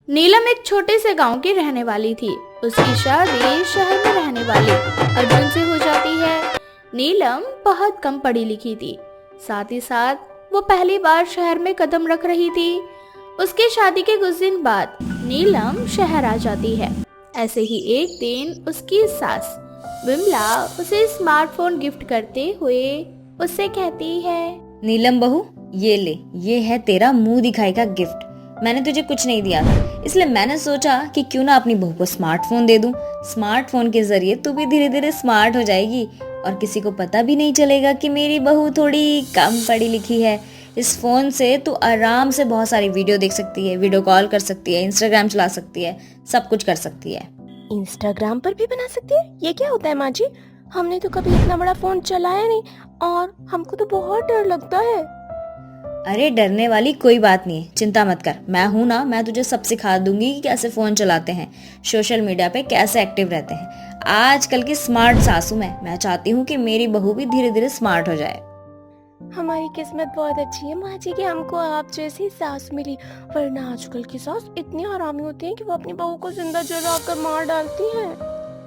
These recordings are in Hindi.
नीलम एक छोटे से गांव की रहने वाली थी। उसकी शादी शहर में रहने वाले अर्जुन से हो जाती है। नीलम बहुत कम पढ़ी लिखी थी, साथ ही साथ वो पहली बार शहर में कदम रख रही थी। उसकी शादी के कुछ दिन बाद नीलम शहर आ जाती है। ऐसे ही एक दिन उसकी सास विमला उसे स्मार्टफोन गिफ्ट करते हुए उससे कहती है, नीलम बहू, ये ले, ये है तेरा मुंह दिखाई का गिफ्ट। मैंने तुझे कुछ नहीं दिया था, इसलिए मैंने सोचा कि क्यों ना अपनी बहू को स्मार्टफोन दे दूं। स्मार्टफोन के जरिए तू भी धीरे धीरे स्मार्ट हो जाएगी और किसी को पता भी नहीं चलेगा कि मेरी बहू थोड़ी कम पढ़ी लिखी है। इस फोन से तू आराम से बहुत सारी वीडियो देख सकती है, वीडियो कॉल कर सकती है, इंस्टाग्राम चला सकती है, सब कुछ कर सकती है। इंस्टाग्राम पर भी बना सकती है? ये क्या होता है माँ जी? हमने तो कभी इतना बड़ा फोन चलाया नहीं और हमको तो बहुत डर लगता है। अरे डरने वाली कोई बात नहीं है, चिंता मत कर, मैं हूं ना। मैं तुझे सब सिखा दूंगी कि कैसे फोन चलाते हैं, सोशल मीडिया पे कैसे एक्टिव रहते हैं। आजकल की स्मार्ट सासू मैं चाहती हूँ कि मेरी बहू भी धीरे धीरे स्मार्ट हो जाए। हमारी किस्मत बहुत अच्छी है माँ जी कि हमको आप जैसी सास मिली, वरना आजकल की सास इतनी हरामी होती है कि वो अपनी बहू को जिंदा जला कर मार डालती है।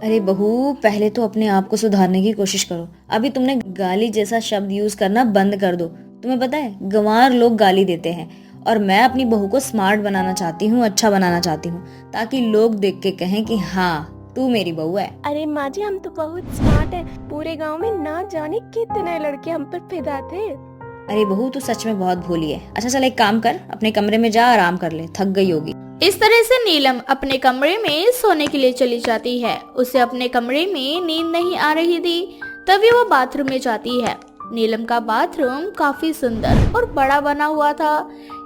अरे बहू, पहले तो अपने आप को सुधारने की कोशिश करो। अभी तुमने गाली जैसा शब्द यूज करना बंद कर दो। तुम्हें पता है गंवार लोग गाली देते हैं, और मैं अपनी बहू को स्मार्ट बनाना चाहती हूँ, अच्छा बनाना चाहती हूँ, ताकि लोग देख के कहें कि हाँ तू मेरी बहू है। अरे माँ जी, हम तो बहुत स्मार्ट है। पूरे गांव में ना जाने कितने लड़के हम पर फिदा थे। अरे बहू, तू सच में बहुत भोली है। अच्छा चल, एक काम कर, अपने कमरे में जा, आराम कर ले, थक गई होगी। इस तरह से नीलम अपने कमरे में सोने के लिए चली जाती है। उसे अपने कमरे में नींद नहीं आ रही थी, तभी वो बाथरूम में जाती है। नीलम का बाथरूम काफी सुंदर और बड़ा बना हुआ था।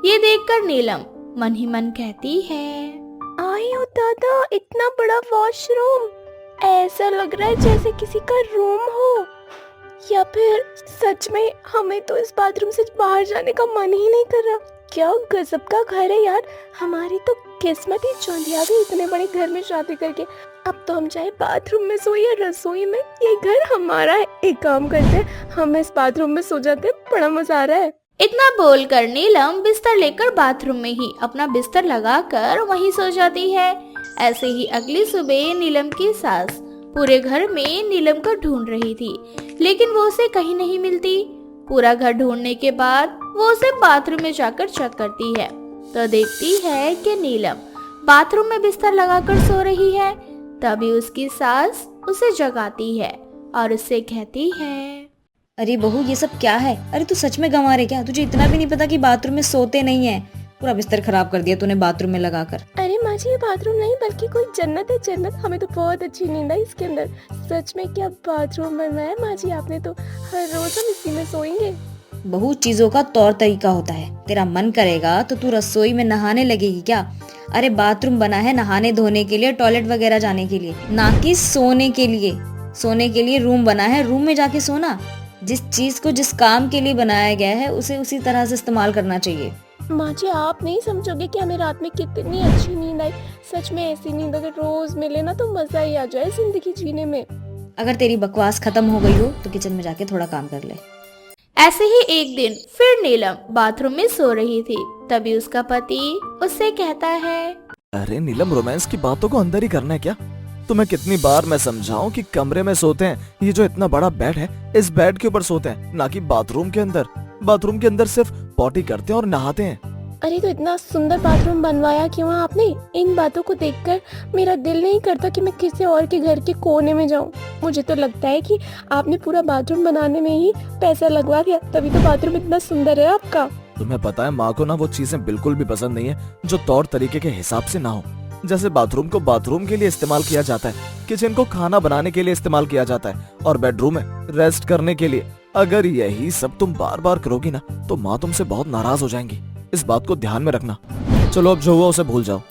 ये देखकर नीलम मन ही मन कहती है, आई हो दादा, इतना बड़ा वॉशरूम! ऐसा लग रहा है जैसे किसी का रूम हो, या फिर सच में हमें तो इस बाथरूम से बाहर जाने का मन ही नहीं कर रहा। क्या गजब का घर है यार! हमारी तो किस्मत ही चौंधिया गई इतने बड़े घर में शादी करके। अब तो हम चाहे बाथरूम में सो या रसोई में, ये घर हमारा है। एक काम करते हैं, हम इस बाथरूम में सो जाते हैं, बड़ा मजा आ रहा है। इतना बोलकर नीलम बिस्तर लेकर बाथरूम में ही अपना बिस्तर लगाकर वहीं सो जाती है। ऐसे ही अगली सुबह नीलम की सास पूरे घर में नीलम को ढूंढ रही थी, लेकिन वो उसे कहीं नहीं मिलती। पूरा घर ढूंढने के बाद वो उसे बाथरूम में जाकर चेक करती है, तो देखती है कि नीलम बाथरूम में बिस्तर लगाकर सो रही है। तभी उसकी सास उसे जगाती है और उससे कहती है, अरे बहू, ये सब क्या है? अरे तू सच में गंवार है क्या? तुझे इतना भी नहीं पता कि बाथरूम में सोते नहीं है? पूरा बिस्तर खराब कर दिया तूने बाथरूम में लगाकर। अरे माँ जी, ये बाथरूम नहीं बल्कि कोई जन्नत है, जन्नत। हमें तो बहुत अच्छी नींद है इसके अंदर। सच में क्या बाथरूम बनवाया माँ जी आपने? तो हर रोज हम इसी में सोएंगे। बहू, चीजों का तौर तरीका होता है। तेरा मन करेगा तो तू रसोई में नहाने लगेगी क्या? अरे बाथरूम बना है नहाने धोने के लिए, टॉयलेट वगैरह जाने के लिए, ना कि सोने के लिए। सोने के लिए रूम बना है, रूम में जाके सोना। जिस चीज को जिस काम के लिए बनाया गया है उसे उसी तरह से इस्तेमाल करना चाहिए। माँ जी, आप नहीं समझोगे कि हमें रात में कितनी अच्छी नींद आई। सच में ऐसी नींद अगर रोज मिले ना तो मजा ही आ जाए जिंदगी जीने में। अगर तेरी बकवास खत्म हो गई हो तो किचन में जाके थोड़ा काम कर ले। ऐसे ही एक दिन फिर नीलम बाथरूम में सो रही थी। तभी उसका पति उससे कहता है, अरे नीलम, रोमांस की बातों को अंदर ही करना है क्या? तुम्हें कितनी बार मैं समझाऊं कि कमरे में सोते हैं। ये जो इतना बड़ा बेड है, इस बेड के ऊपर सोते हैं, ना कि बाथरूम के अंदर। बाथरूम के अंदर सिर्फ पॉटी करते हैं और नहाते हैं। अरे तो इतना सुंदर बाथरूम बनवाया क्यों आपने? इन बातों को देखकर मेरा दिल नहीं करता कि मैं किसी और के घर के कोने में जाऊं। मुझे तो लगता है कि आपने पूरा बाथरूम बनाने में ही पैसा लगवा दिया, तभी तो बाथरूम इतना सुंदर है आपका। तुम्हें पता है माँ को ना वो चीजें बिल्कुल भी पसंद नहीं है जो तौर तरीके के हिसाब से ना हो। जैसे बाथरूम को बाथरूम के लिए इस्तेमाल किया जाता है, किचन को खाना बनाने के लिए इस्तेमाल किया जाता है, और बेडरूम में रेस्ट करने के लिए। अगर यही सब तुम बार बार करोगी ना तो माँ तुमसे बहुत नाराज हो जाएंगी। इस बात को ध्यान में रखना। चलो अब जो हुआ उसे भूल जाओ।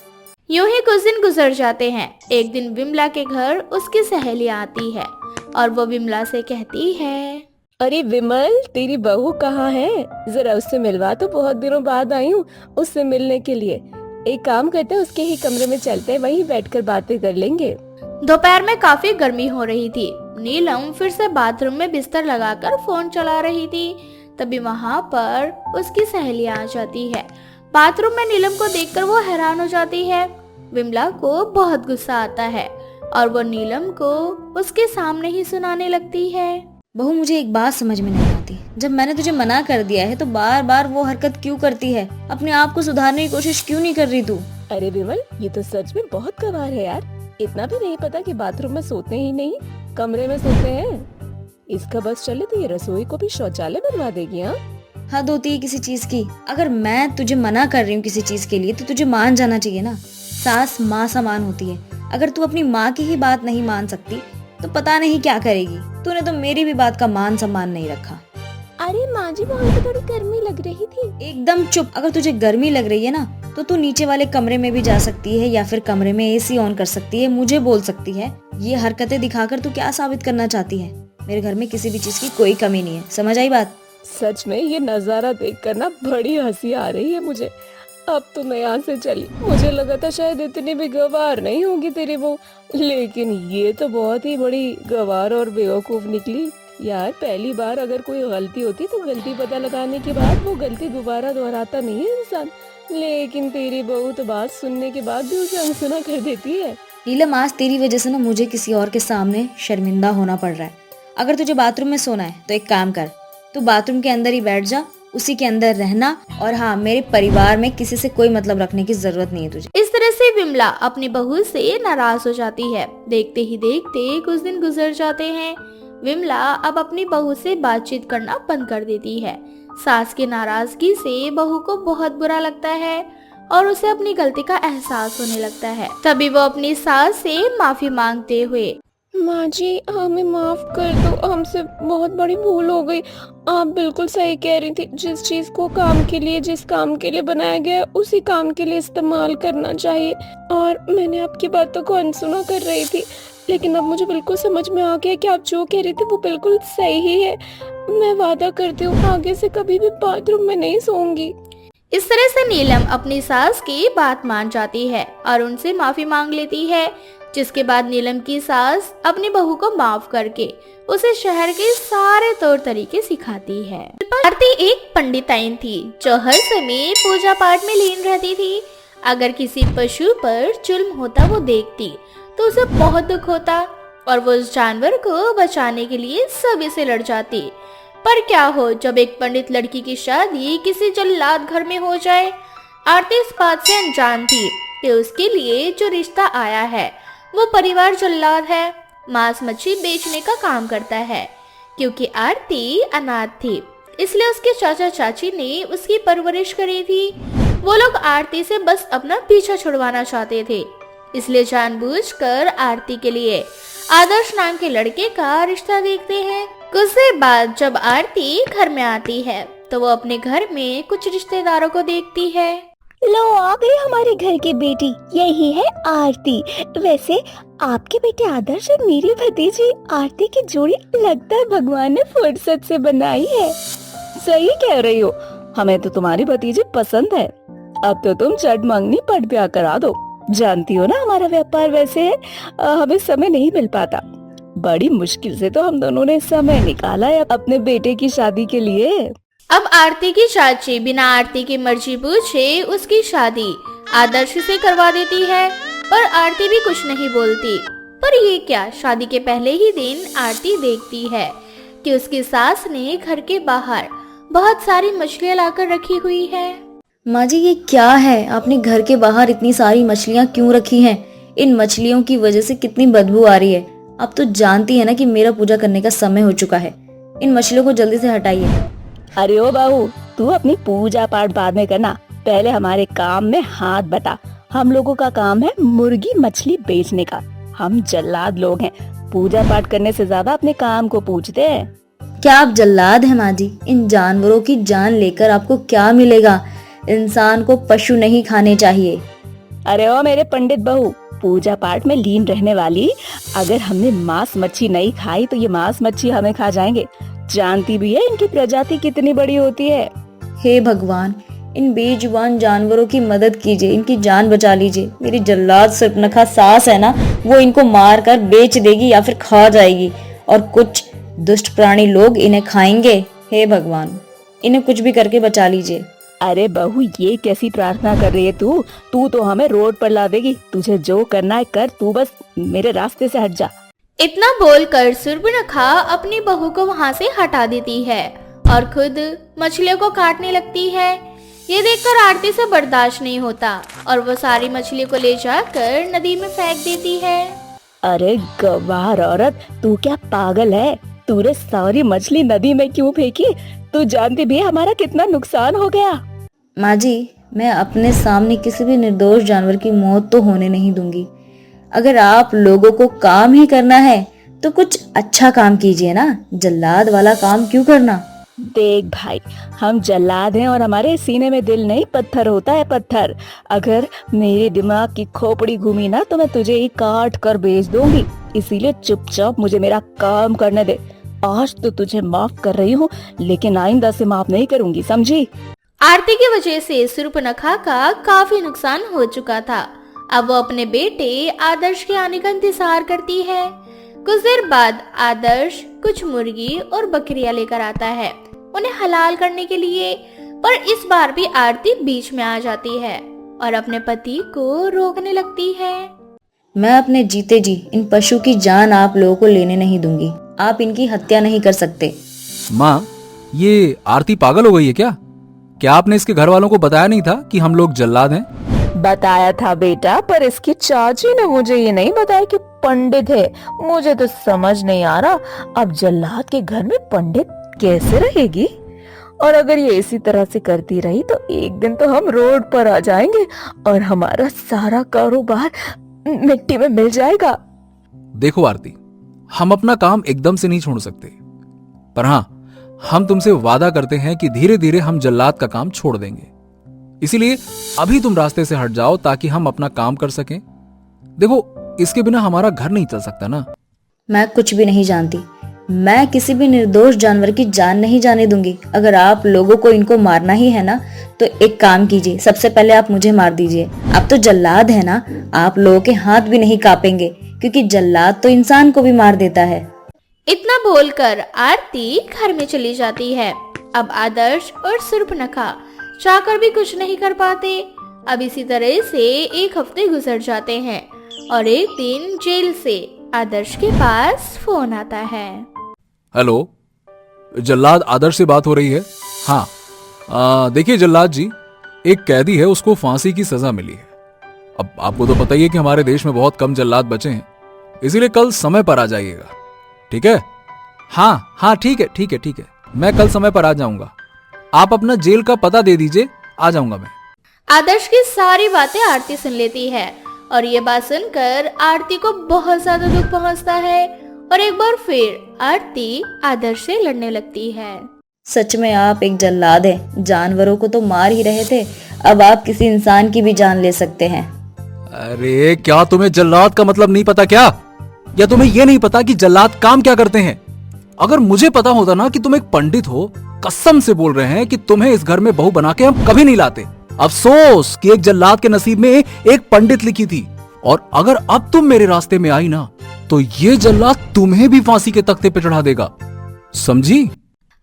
यूं ही कुछ दिन गुजर जाते हैं। एक दिन विमला के घर उसकी सहेली आती है और वो विमला से कहती है, अरे विमल, तेरी बहू कहाँ है? जरा उससे मिलवा, तो बहुत दिनों बाद आई हूँ उससे मिलने के लिए। एक काम करते हैं, उसके ही कमरे में चलते हैं, वहीं बैठकर बातें कर लेंगे। दोपहर में काफी गर्मी हो रही थी। नीलम फिर से बाथरूम में बिस्तर लगाकर फोन चला रही थी। तभी वहाँ पर उसकी सहेली आ जाती है। बाथरूम में नीलम को देखकर वो हैरान हो जाती है। विमला को बहुत गुस्सा आता है और वो नीलम को उसके सामने ही सुनाने लगती है। बहू, मुझे एक बात समझ में नहीं आती, जब मैंने तुझे मना कर दिया है तो बार बार वो हरकत क्यों करती है? अपने आप को सुधारने की कोशिश क्यों नहीं कर रही तू? अरे विमल, ये तो सच में बहुत गवार है यार। इतना भी नहीं पता कि बाथरूम में सोते ही नहीं, कमरे में सोते हैं। इसका बस चले तो ये रसोई को भी शौचालय बनवा देगी। हाँ, हद होती है किसी चीज की। अगर मैं तुझे मना कर रही हूँ किसी चीज के लिए तो तुझे मान जाना चाहिए ना। सास माँ समान होती है। अगर तू अपनी माँ की ही बात नहीं मान सकती तो पता नहीं क्या करेगी। तूने तो मेरी भी बात का मान सम्मान नहीं रखा। अरे माँ जी, वहाँ पे थोड़ी गर्मी लग रही थी। एकदम चुप। अगर तुझे गर्मी लग रही है ना तो तू नीचे वाले कमरे में भी जा सकती है या फिर कमरे में एसी ऑन कर सकती है, मुझे बोल सकती है। ये हरकतें दिखाकर तू क्या साबित करना चाहती है? मेरे घर में किसी भी चीज की कोई कमी नहीं है, समझ आई बात? सच में ये नजारा देखकर ना बड़ी हंसी आ रही है मुझे। अब तो मैं यहाँ से चली। मुझे लगा था शायद इतनी भी गवार नहीं होगी तेरी वो, लेकिन ये तो बहुत ही बड़ी गवार और बेवकूफ निकली यार। पहली बार अगर कोई गलती होती तो गलती पता लगाने के बाद वो गलती दोबारा दोहराता नहीं है इंसान, लेकिन तेरी बहू तो बात सुनने के बाद भी उसे अनसुना कर देती है। नीलम, आज तेरी वजह से ना मुझे किसी और के सामने शर्मिंदा होना पड़ रहा है। अगर तुझे बाथरूम में सोना है तो एक काम कर, तू बाथरूम के अंदर ही बैठ जा, उसी के अंदर रहना। और हाँ, मेरे परिवार में किसी से कोई मतलब रखने की जरूरत नहीं है तुझे। इस तरह से विमला अपनी बहू से नाराज हो जाती है। देखते ही देखते कुछ दिन गुजर जाते हैं। विमला अब अपनी बहू से बातचीत करना बंद कर देती है। सास की नाराजगी से बहू को बहुत बुरा लगता है और उसे अपनी गलती का एहसास होने लगता है। तभी वो अपनी सास से माफी मांगते हुए, माँ जी, हमें माफ कर दो, हमसे बहुत बड़ी भूल हो गई। आप बिल्कुल सही कह रही थी। जिस चीज को काम के लिए, जिस काम के लिए बनाया गया है, उसी काम के लिए इस्तेमाल करना चाहिए। और मैंने आपकी बातों को अनसुना कर रही थी, लेकिन अब मुझे बिल्कुल समझ में आ गया कि आप जो कह रही थी वो बिल्कुल सही ही है। मैं वादा करती हूँ आगे से कभी भी बाथरूम में नहीं सोऊंगी। इस तरह से नीलम अपनी सास की बात मान जाती है और उनसे माफी मांग लेती है। जिसके बाद नीलम की सास अपनी बहू को माफ करके उसे शहर के सारे तौर तरीके सिखाती है। आरती एक पंडिताइन थी जो हर समय पूजा पाठ में लीन रहती थी। अगर किसी पशु पर जुल्म होता वो देखती तो उसे बहुत दुख होता और वो उस जानवर को बचाने के लिए सभी से लड़ जाती। पर क्या हो जब एक पंडित लड़की की शादी किसी जल्लाद घर में हो जाए। आरती इस बात से अनजान थी कि उसके लिए जो रिश्ता आया है वो परिवार जल्लाद है, मांस मच्छी बेचने का काम करता है। क्योंकि आरती अनाथ थी इसलिए उसके चाचा चाची ने उसकी परवरिश करी थी। वो लोग आरती से बस अपना पीछा छुड़वाना चाहते थे, इसलिए जानबूझकर आरती के लिए आदर्श नाम के लड़के का रिश्ता देखते हैं। कुछ देर बाद जब आरती घर में आती है तो वो अपने घर में कुछ रिश्तेदारों को देखती है। लो, आ गई हमारे घर की बेटी, यही है आरती। वैसे आपके बेटे आदर्श और मेरी भतीजी आरती की जोड़ी लगता है भगवान ने फुर्सत से बनाई है। सही कह रही हो, हमें तो तुम्हारी भतीजी पसंद है। अब तो तुम चट मंगनी पट ब्याह करा दो। जानती हो ना हमारा व्यापार वैसे है, हमें समय नहीं मिल पाता। बड़ी मुश्किल से तो हम दोनों ने समय निकाला है अपने बेटे की शादी के लिए। अब आरती की चाची बिना आरती की मर्जी पूछे उसकी शादी आदर्श से करवा देती है, पर आरती भी कुछ नहीं बोलती। पर ये क्या, शादी के पहले ही दिन आरती देखती है कि उसकी सास ने घर के बाहर बहुत सारी मछलियाँ लाकर रखी हुई है। माँ जी, ये क्या है? आपने घर के बाहर इतनी सारी मछलियाँ क्यों रखी हैं? इन मछलियों की वजह से कितनी बदबू आ रही है। अब तो जानती है ना कि मेरा पूजा करने का समय हो चुका है। इन मछलियों को जल्दी से हटाइए। अरे ओ बहू, तू अपनी पूजा पाठ बाद में करना, पहले हमारे काम में हाथ बटा। हम लोगों का काम है मुर्गी मछली बेचने का। हम जल्लाद लोग हैं, पूजा पाठ करने से ज्यादा अपने काम को पूजते हैं। क्या आप जल्लाद हैं माँ जी? इन जानवरों की जान लेकर आपको क्या मिलेगा? इंसान को पशु नहीं खाने चाहिए। अरे ओ मेरे पंडित बहू, पूजा पाठ में लीन रहने वाली, अगर हमने मांस मच्छी नहीं खाई तो ये मांस मच्छी हमें खा जाएंगे। जानती भी है इनकी प्रजाति कितनी बड़ी होती है। हे भगवान, इन बेजुबान जानवरों की मदद कीजिए, इनकी जान बचा लीजिए। मेरी जल्लाद सुर्पनखा सास है ना, वो इनको मार कर बेच देगी या फिर खा जाएगी और कुछ दुष्ट प्राणी लोग इन्हें खाएंगे। हे भगवान, इन्हें कुछ भी करके बचा लीजिए। अरे बहू, ये कैसी प्रार्थना कर रही है तू? तू तो हमें रोड पर ला देगी। तुझे जो करना है कर, तू बस मेरे रास्ते से हट जा। इतना बोलकर सूर्पनखा अपनी बहू को वहाँ से हटा देती है और खुद मछलियों को काटने लगती है। ये देखकर आरती से बर्दाश्त नहीं होता और वो सारी मछली को ले जाकर नदी में फेंक देती है। अरे गवार औरत, तू क्या पागल है? तूने सारी मछली नदी में क्यों फेंकी? तू जानती भी है हमारा कितना नुकसान हो गया। माँ जी, मैं अपने सामने किसी भी निर्दोष जानवर की मौत तो होने नहीं दूंगी। अगर आप लोगों को काम ही करना है तो कुछ अच्छा काम कीजिए ना, जल्लाद वाला काम क्यों करना। देख भाई, हम जल्लाद हैं और हमारे सीने में दिल नहीं, पत्थर होता है, पत्थर। अगर मेरे दिमाग की खोपड़ी घूमी ना तो मैं तुझे ही काट कर बेच दूंगी। इसीलिए चुपचाप मुझे मेरा काम करने दे। आज तो तुझे माफ कर रही हूँ, लेकिन आइंदा से माफ नहीं करूंगी, समझी? आरती की वजह से सूर्पनखा का काफी नुकसान हो चुका था। अब वो अपने बेटे आदर्श के आने का इंतजार करती है। कुछ देर बाद आदर्श कुछ मुर्गी और बकरियां लेकर आता है उन्हें हलाल करने के लिए, पर इस बार भी आरती बीच में आ जाती है और अपने पति को रोकने लगती है। मैं अपने जीते जी इन पशु की जान आप लोगों को लेने नहीं दूंगी। आप इनकी हत्या नहीं कर सकते। माँ, ये आरती पागल हो गई है क्या? क्या आपने इसके घर वालों को बताया नहीं था कि हम लोग जल्लाद हैं? बताया था बेटा, पर इसकी चाची ने मुझे ये नहीं बताया कि पंडित है। मुझे तो समझ नहीं आ रहा, अब जल्लाद के घर में पंडित कैसे रहेगी? और अगर ये इसी तरह से करती रही तो एक दिन तो हम रोड पर आ जाएंगे और हमारा सारा कारोबार मिट्टी में मिल जाएगा। देखो आरती, हम अपना काम एकदम से नहीं छोड़ सकते, पर हाँ, हम तुमसे वादा करते हैं कि धीरे धीरे हम जल्लाद का काम छोड़ देंगे। इसीलिए अभी तुम रास्ते से हट जाओ ताकि हम अपना काम कर सकें। देखो, इसके बिना हमारा घर नहीं चल सकता ना। मैं कुछ भी नहीं जानती। मैं किसी भी निर्दोष जानवर की जान नहीं जाने दूंगी। अगर आप लोगों को इनको मारना ही है ना, तो एक काम कीजिए, सबसे पहले आप मुझे मार dीजिए। आप तो जल्लाद है ना, आप लोगों के हाथ भी नहीं कांपेंगे, क्योंकि जल्लाद तो इंसान को भी मार देता है। इतना बोलकर आरती घर में चली जाती है। अब आदर्श और सूर्पनखा चाहकर भी कुछ नहीं कर पाते। अब इसी तरह से एक हफ्ते गुजर जाते हैं और एक दिन जेल से आदर्श के पास फोन आता है। हेलो, जल्लाद आदर्श से बात हो रही है? हाँ, देखिए जल्लाद जी, एक कैदी है, उसको फांसी की सजा मिली है। अब आपको तो पता ही है कि हमारे देश में बहुत कम जल्लाद बचे हैं, इसीलिए कल समय पर आ जाइएगा, ठीक है? हाँ, ठीक है, मैं कल समय पर आ जाऊंगा। आप अपना जेल का पता दे दीजिए, आ जाऊंगा मैं। आदर्श की सारी बातें आरती सुन लेती है और ये बात सुनकर आरती को बहुत ज्यादा दुख पहुंचता है और एक बार फिर आरती आदर्श से लड़ने लगती है। सच में आप एक जल्लाद हैं। जानवरों को तो मार ही रहे थे, अब आप किसी इंसान की भी जान ले सकते हैं। अरे क्या तुम्हें जल्लाद का मतलब नहीं पता क्या? या तुम्हें ये नहीं पता कि जल्लाद काम क्या करते हैं? अगर मुझे पता होता ना कि तुम एक पंडित हो, कसम से बोल रहे हैं कि तुम्हें इस घर में बहू बना के हम कभी नहीं लाते। अफसोस कि एक जल्लाद के नसीब में एक पंडित लिखी थी, और अगर अब तुम मेरे रास्ते में आई ना, तो ये जल्लाद तुम्हें भी फांसी के तख्ते पे चढ़ा देगा, समझी?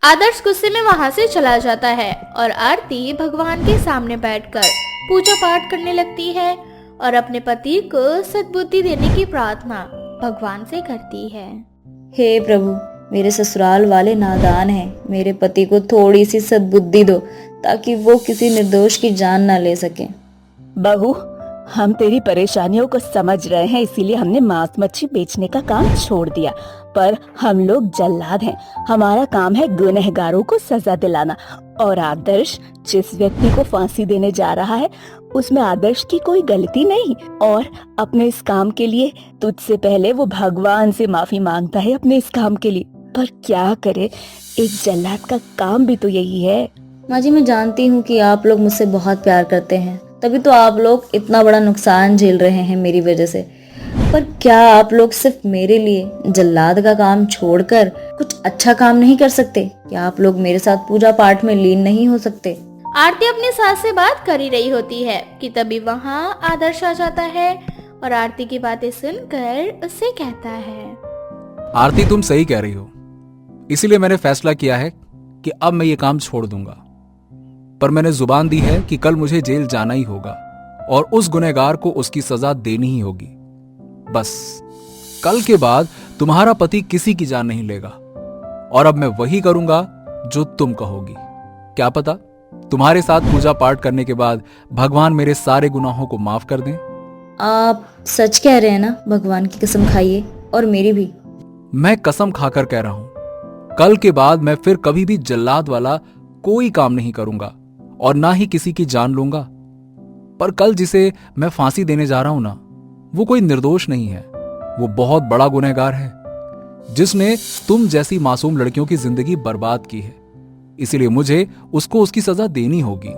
आदर्श गुस्से में वहाँ से चला जाता है और आरती भगवान के सामने बैठकर पूजा पाठ करने लगती है और अपने पति को सद्बुद्धि देने की प्रार्थना भगवान से करती है। हे प्रभु, मेरे ससुराल वाले नादान हैं, मेरे पति को थोड़ी सी सद्बुद्धि दो ताकि वो किसी निर्दोष की जान ना ले सके। बहू, हम तेरी परेशानियों को समझ रहे हैं, इसीलिए हमने मांस मच्छी बेचने का काम छोड़ दिया। पर हम लोग जल्लाद हैं, हमारा काम है गुनहगारों को सजा दिलाना। और आदर्श जिस व्यक्ति को फांसी देने जा रहा है, उसमें आदर्श की कोई गलती नहीं। और अपने इस काम के लिए तुझसे पहले वो भगवान से माफी मांगता है अपने इस काम के लिए। पर क्या करे, एक जल्लाद का काम भी तो यही है। माँ जी, मैं जानती हूँ कि आप लोग मुझसे बहुत प्यार करते हैं, तभी तो आप लोग इतना बड़ा नुकसान झेल रहे हैं मेरी वजह से। पर क्या आप लोग सिर्फ मेरे लिए जल्लाद का काम छोड़कर कुछ अच्छा काम नहीं कर सकते? क्या आप लोग मेरे साथ पूजा पाठ में लीन नहीं हो सकते? आरती अपने सास से बात कर ही रही होती है कि तभी वहाँ आदर्श आ जाता है और आरती की बातें सुनकर उससे कहता है, आरती तुम सही कह रही हो, इसीलिए मैंने फैसला किया है कि अब मैं ये काम छोड़ दूंगा। पर मैंने जुबान दी है कि कल मुझे जेल जाना ही होगा और उस गुनहगार को उसकी सजा देनी ही होगी। बस कल के बाद तुम्हारा पति किसी की जान नहीं लेगा और अब मैं वही करूंगा जो तुम कहोगी। क्या पता तुम्हारे साथ पूजा पाठ करने के बाद भगवान मेरे सारे गुनाहों को माफ कर दें। आप सच कह रहे हैं ना? भगवान की कसम खाइए, और मेरी भी। मैं कसम खाकर कह रहा हूं, कल के बाद मैं फिर कभी भी जल्लाद वाला कोई काम नहीं करूंगा और ना ही किसी की जान लूंगा। पर कल जिसे मैं फांसी देने जा रहा हूं ना, वो कोई निर्दोष नहीं है, वो बहुत बड़ा गुनहगार है जिसने तुम जैसी मासूम लड़कियों की जिंदगी बर्बाद की है। इसीलिए मुझे उसको उसकी सजा देनी होगी।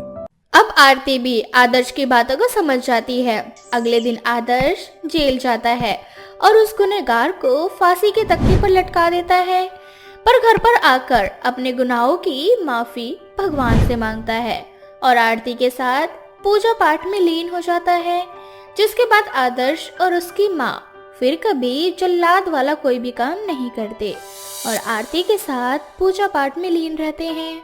अब आरती भी आदर्श की बातों को समझ जाती है। अगले दिन आदर्श जेल जाता है और उस गुनहगार को फांसी के तख्ते पर लटका देता है, पर घर पर आकर अपने गुनाहों की माफी भगवान से मांगता है और आरती के साथ पूजा पाठ में लीन हो जाता है। जिसके बाद आदर्श और उसकी माँ फिर कभी जल्लाद वाला कोई भी काम नहीं करते और आरती के साथ पूजा पाठ में लीन रहते हैं।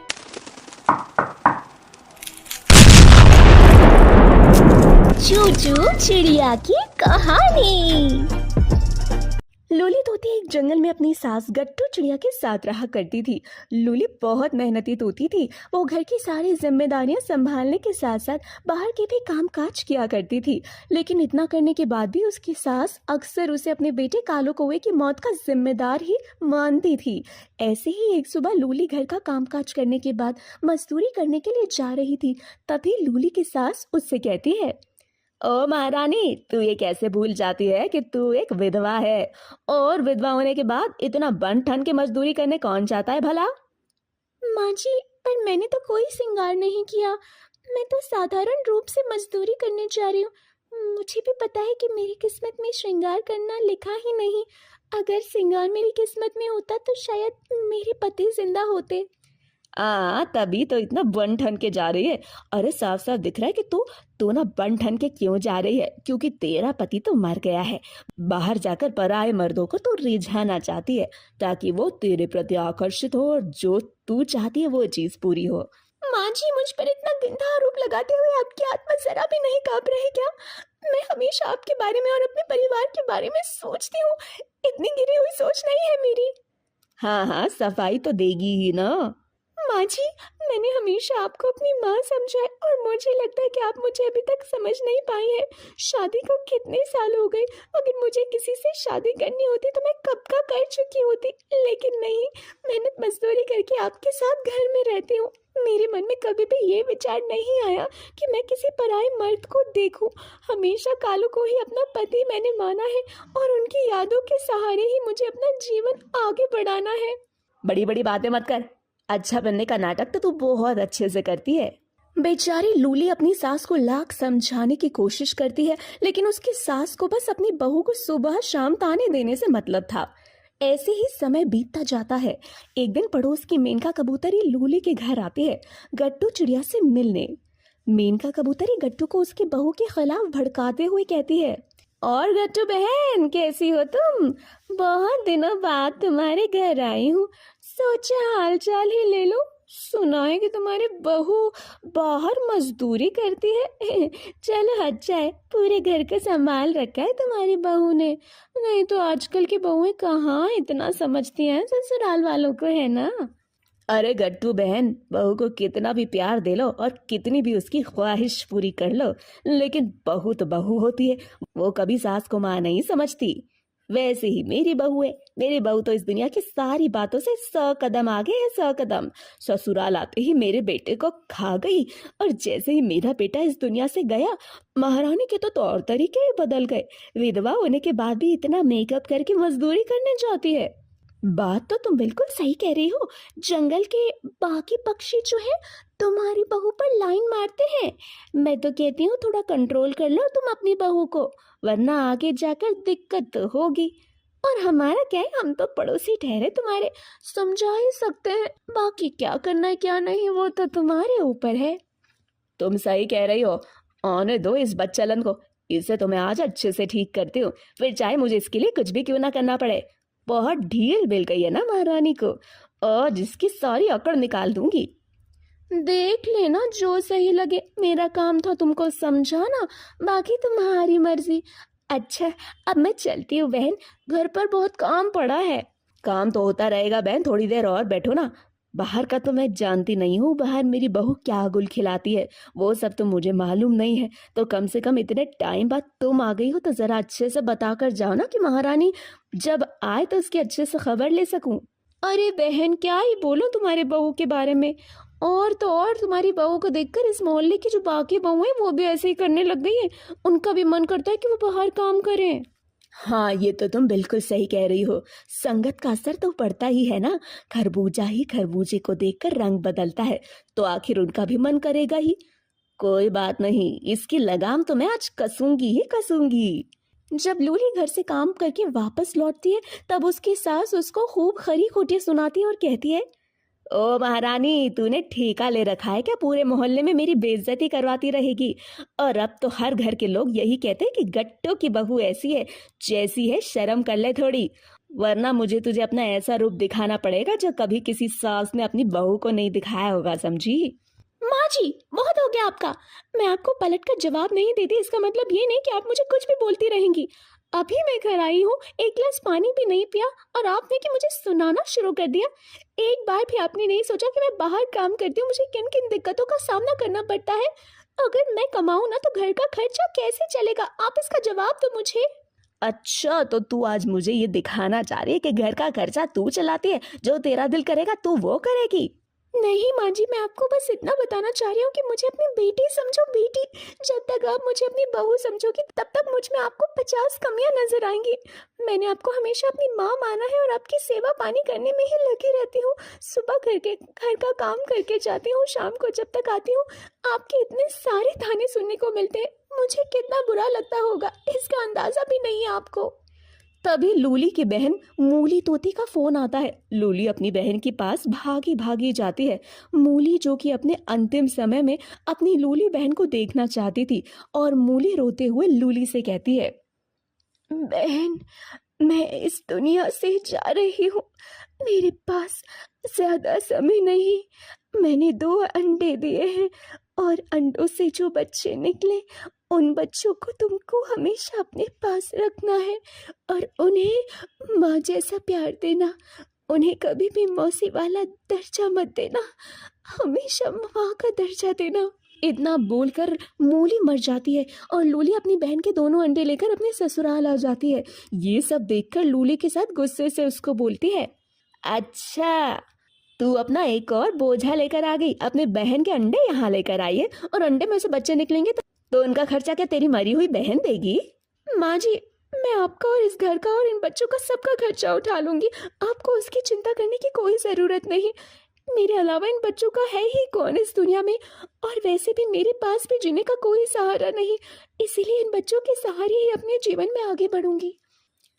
चूचू चिड़िया की कहानी। लूली तोती एक जंगल में अपनी सास गट्टू चिड़िया के साथ रहा करती थी। लूली बहुत मेहनती तोती थी। वो घर की सारी जिम्मेदारियां संभालने के साथ साथ बाहर के भी काम काज किया करती थी। लेकिन इतना करने के बाद भी उसकी सास अक्सर उसे अपने बेटे कालू कौवे की मौत का जिम्मेदार ही मानती थी। ऐसे ही एक सुबह लूली घर का कामकाज करने के बाद मजदूरी करने के लिए जा रही थी। तभी लूली की सास उससे कहती है, ओ महारानी, तू ये कैसे भूल जाती है कि तू एक विधवा है, और विधवा होने के बाद इतना बन ठन के मजदूरी करने कौन चाहता है भला? माँ जी, पर मैंने तो कोई श्रृंगार नहीं किया। मैं तो साधारण रूप से मजदूरी करने जा रही हूँ। मुझे भी पता है कि मेरी किस्मत में श्रृंगार करना लिखा ही नहीं। अगर श्रृंगार मेरी किस्मत में होता तो शायद मेरे पति जिंदा होते। तभी तो इतना बन ठन के जा रही है। अरे साफ साफ दिख रहा है कि तू ना बन ठन के क्यों जा रही है, क्योंकि तेरा पति तो मर गया है। बाहर जाकर पराये मर्दों को तो रिझाना चाहती है ताकि वो तेरे प्रति आकर्षित हो और जो तू चाहती है वो चीज पूरी हो। माँ जी, मुझ पर इतना गंदा आरोप लगाते हुए आपकी आत्मा जरा भी नहीं कांप रही क्या? मैं हमेशा आपके बारे में और अपने परिवार के बारे में सोचती हूँ। इतनी गिरी हुई सोच नहीं है मेरी। हाँ, सफाई तो देगी ही ना। माँ जी, मैंने हमेशा आपको अपनी माँ समझा है और मुझे लगता है कि आप मुझे अभी तक समझ नहीं पाई हैं। शादी को कितने साल हो गए। अगर मुझे किसी से शादी करनी होती तो मैं कब का कर चुकी होती, लेकिन नहीं, मेहनत मजदूरी करके आपके साथ घर में रहती हूँ। मेरे मन में कभी भी ये विचार नहीं आया कि मैं किसी पराये मर्द को देखूं। हमेशा कालू को ही अपना पति मैंने माना है और उनकी यादों के सहारे ही मुझे अपना जीवन आगे बढ़ाना है। बड़ी बड़ी बातें मत कर। अच्छा बनने का नाटक तो तू बहुत अच्छे से करती है। बेचारी लूली अपनी सास को लाख समझाने की कोशिश करती है, लेकिन उसकी सास को बस अपनी बहू को सुबह शाम ताने देने से मतलब था। ऐसे ही समय बीतता जाता है। एक दिन पड़ोस की मेनका कबूतरी लूली के घर आती है गट्टू चिड़िया से मिलने। मेनका कबूतरी गट्टू को उसकी बहू के खिलाफ भड़काते हुए कहती है, और गट्टू बहन, कैसी हो तुम? बहुत दिनों बाद तुम्हारे घर आई हूँ, सोचा हालचाल ही ले लो। सुना है कि तुम्हारी बहू बाहर मजदूरी करती है। चलो हट जाए, पूरे घर का संभाल रखा है तुम्हारी बहू ने। नहीं तो आजकल की बहुएं कहाँ इतना समझती हैं ससुराल वालों को, है ना? अरे गट्टू बहन, बहू को कितना भी प्यार दे लो और कितनी भी उसकी ख्वाहिश पूरी कर लो, लेकिन बहू तो बहू होती है, वो कभी सास को माँ नहीं समझती। वैसे ही मेरी बहू है। मेरी बहू तो इस दुनिया की सारी बातों से 100 कदम आगे है, 100 कदम। ससुराल आते ही मेरे बेटे को खा गई और जैसे ही मेरा बेटा इस दुनिया से गया, महारानी के तो तौर तरीके ही बदल गए। विधवा होने के बाद भी इतना मेकअप करके मजदूरी करने जाती है। बात तो तुम बिल्कुल सही कह रही हो। जंगल के बाकी पक्षी जो है तुम्हारी बहू पर लाइन मारते हैं। मैं तो कहती हूँ थोड़ा कंट्रोल कर लो तुम अपनी बहू को, वरना आगे जाकर दिक्कत तो होगी। और हमारा क्या है, हम तो पड़ोसी ठहरे तुम्हारे, समझा ही सकते हैं। बाकी क्या करना है क्या नहीं वो तो तुम्हारे ऊपर है। तुम सही कह रही हो। आने दो इस बच्चलन को, इसे तो मैं आज अच्छे से ठीक करती हूँ, फिर चाहे मुझे इसके लिए कुछ भी क्यों ना करना पड़े। बहुत ढील मिल गई है ना महारानी को, और जिसकी सारी अकड़ निकाल दूंगी। देख लेना जो सही लगे, मेरा काम था तुमको समझाना, बाकी तुम्हारी मर्जी। अच्छा अब मैं चलती हूँ बहन, घर पर बहुत काम पड़ा है। काम तो होता रहेगा बहन, थोड़ी देर और बैठो ना। बाहर का तो मैं जानती नहीं हूँ, बाहर मेरी बहू क्या गुल खिलाती है वो सब तो मुझे मालूम नहीं है, तो कम से कम इतने टाइम बाद तुम आ गई हो तो जरा अच्छे से बता कर जाओ ना कि महारानी जब आए तो उसकी अच्छे से खबर ले सकूं। अरे बहन क्या ही बोलो तुम्हारे बहू के बारे में, और तो और तुम्हारी बहू को देखकर इस मोहल्ले की जो बाकी बहू है वो भी ऐसे ही करने लग गई है, उनका भी मन करता है कि वो बाहर काम करें। हाँ ये तो तुम बिल्कुल सही कह रही हो, संगत का असर तो पड़ता ही है ना। खरबूजा ही खरबूजे को देखकर रंग बदलता है, तो आखिर उनका भी मन करेगा ही। कोई बात नहीं, इसकी लगाम तो मैं आज कसूंगी ही कसूंगी। जब लूली घर से काम करके वापस लौटती है तब उसकी सास उसको खूब खरी खोटी सुनाती है और कहती है, ओ महारानी तूने ठेका ले रखा है क्या, पूरे मोहल्ले में मेरी बेइज्जती करवाती रहेगी। और अब तो हर घर के लोग यही कहते हैं कि गट्टू की बहू ऐसी है जैसी है, शर्म कर ले थोड़ी, वरना मुझे तुझे अपना ऐसा रूप दिखाना पड़ेगा जो कभी किसी सास ने अपनी बहू को नहीं दिखाया होगा, समझी। माँ जी बहुत हो गया आपका, मैं आपको पलट कर जवाब नहीं देती इसका मतलब ये नहीं कि आप मुझे कुछ भी बोलती रहेंगी। अभी मैं घर आई हूँ, एक गिलास पानी भी नहीं पिया और आपने कि मुझे सुनाना शुरू कर दिया। एक बार भी आपने नहीं सोचा कि मैं बाहर काम करती हूँ, मुझे किन किन दिक्कतों का सामना करना पड़ता है। अगर मैं कमाऊँ ना तो घर का खर्चा कैसे चलेगा, आप इसका जवाब दो मुझे। अच्छा तो तू आज मुझे ये दिखाना चाह रही है कि घर का खर्चा तू चलाती है, जो तेरा दिल करेगा तू वो करेगी। नहीं माँ जी, मैं आपको बस इतना बताना चाह रही हूँ कि मुझे अपनी बेटी समझो, बेटी। जब तक आप मुझे अपनी बहू समझोगी तब तक मुझ में आपको 50 कमियां नजर आएंगी। मैंने आपको हमेशा अपनी माँ माना है और आपकी सेवा पानी करने में ही लगी रहती हूँ। सुबह घर का काम करके जाती हूँ, शाम को जब तक आती हूँ आपके इतने सारे ताने सुनने को मिलते हैं, मुझे कितना बुरा लगता होगा इसका अंदाजा भी नहीं है आपको। तभी लूली की बहन मूली तोती का फोन आता है। लूली अपनी बहन के पास भागी भागी जाती है। मूली जो कि अपने अंतिम समय में अपनी लूली बहन को देखना चाहती थी, और मूली रोते हुए लूली से कहती है, बहन मैं इस दुनिया से जा रही हूँ, मेरे पास ज्यादा समय नहीं। मैंने 2 अंडे दिए हैं और अंडों से जो बच्चे निकले उन बच्चों को तुमको हमेशा अपने पास रखना है और उन्हें माँ जैसा प्यार देना। उन्हें कभी भी मौसी वाला दर्जा मत देना, हमेशा माँ का दर्जा देना। इतना बोलकर मूली मर जाती है और लूली अपनी बहन के दोनों अंडे लेकर अपने ससुराल आ जाती है। ये सब देखकर लूली के साथ गुस्से से उसको बोलती है, अच्छा तू अपना एक और बोझा लेकर आ गई, अपने बहन के अंडे यहाँ लेकर आई है और अंडे में से बच्चे निकलेंगे तो उनका खर्चा क्या तेरी मरी हुई बहन देगी। माँ जी मैं आपका और इस घर का और इन बच्चों का सबका खर्चा उठा लूंगी, आपको उसकी चिंता करने की कोई ज़रूरत नहीं। मेरे अलावा इन बच्चों का है ही कौन इस दुनिया में, और वैसे भी मेरे पास भी जीने का कोई सहारा नहीं, इसीलिए इन बच्चों के सहारे ही अपने जीवन में आगे बढ़ूंगी।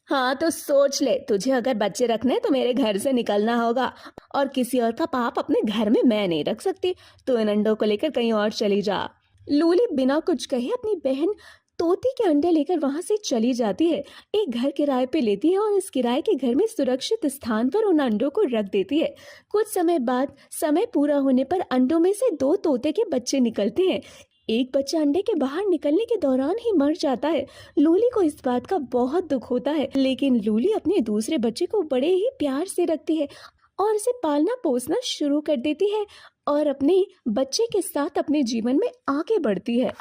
हाँ तो सोच ले, तुझे अगर बच्चे रखने तो मेरे घर से निकलना होगा और किसी और का पाप अपने घर में मैं नहीं रख सकती, तो इन अंडों को लेकर कहीं और चली जा। लूली बिना कुछ कहे अपनी बहन तोती के अंडे लेकर वहां से चली जाती है। एक घर किराए पे लेती है और इस किराए के घर में सुरक्षित स्थान पर उन अंडों को रख देती है। कुछ समय बाद समय पूरा होने पर अंडों में से 2 तोते के बच्चे निकलते हैं। एक बच्चा अंडे के बाहर निकलने के दौरान ही मर जाता है। लूली को इस बात का बहुत दुख होता है, लेकिन लूली अपने दूसरे बच्चे को बड़े ही प्यार से रखती है और उसे पालना पोसना शुरू कर देती है और अपने बच्चे के साथ अपने जीवन में आगे बढ़ती है।